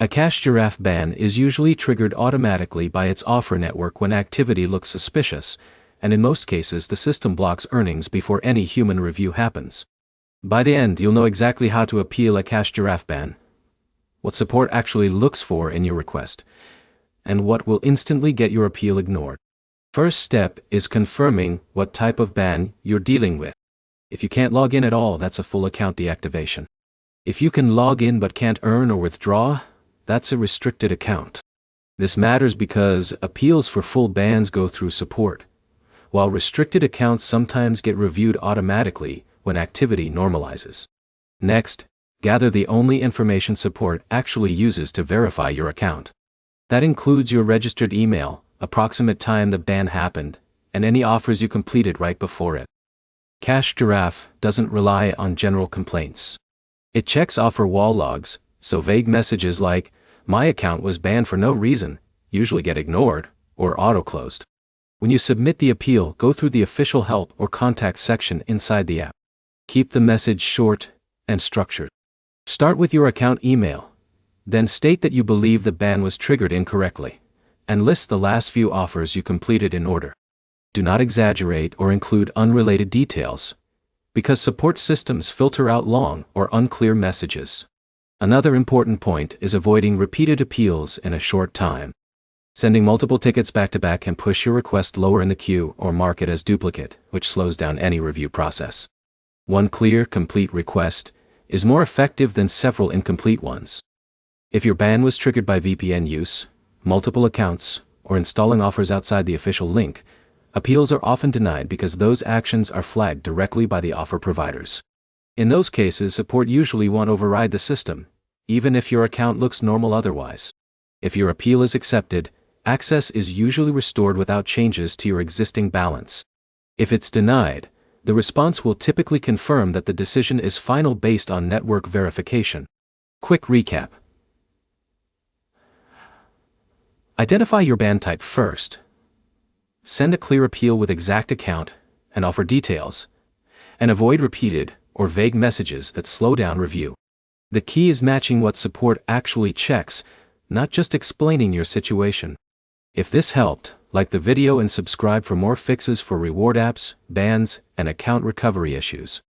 A cached Giraffe ban is usually triggered automatically by its offer network when activity looks suspicious, and in most cases the system blocks earnings before any human review happens. By the end, you'll know exactly how to appeal a cached Giraffe ban, what support actually looks for in your request, and what will instantly get your appeal ignored. First step is confirming what type of ban you're dealing with. If you can't log in at all, that's a full account deactivation. If you can log in but can't earn or withdraw, that's a restricted account. This matters because appeals for full bans go through support, while restricted accounts sometimes get reviewed automatically when activity normalizes. Next, gather the only information support actually uses to verify your account. That includes your registered email, approximate time the ban happened, and any offers you completed right before it. Cached Giraffe doesn't rely on general complaints. It checks offer wall logs, so vague messages like, "My account was banned for no reason," usually get ignored or auto-closed. When you submit the appeal, go through the official help or contact section inside the app. Keep the message short and structured. Start with your account email, then state that you believe the ban was triggered incorrectly, and list the last few offers you completed in order. Do not exaggerate or include unrelated details, because support systems filter out long or unclear messages. Another important point is avoiding repeated appeals in a short time. Sending multiple tickets back-to-back can push your request lower in the queue or mark it as duplicate, which slows down any review process. One clear, complete request is more effective than several incomplete ones. If your ban was triggered by VPN use, multiple accounts, or installing offers outside the official link, appeals are often denied because those actions are flagged directly by the offer providers. In those cases, support usually won't override the system, even if your account looks normal otherwise. If your appeal is accepted, access is usually restored without changes to your existing balance. If it's denied, the response will typically confirm that the decision is final based on network verification. Quick recap. Identify your ban type first. Send a clear appeal with exact account and offer details, and avoid repeated or vague messages that slow down review. The key is matching what support actually checks, not just explaining your situation. If this helped, like the video and subscribe for more fixes for reward apps, bans, and account recovery issues.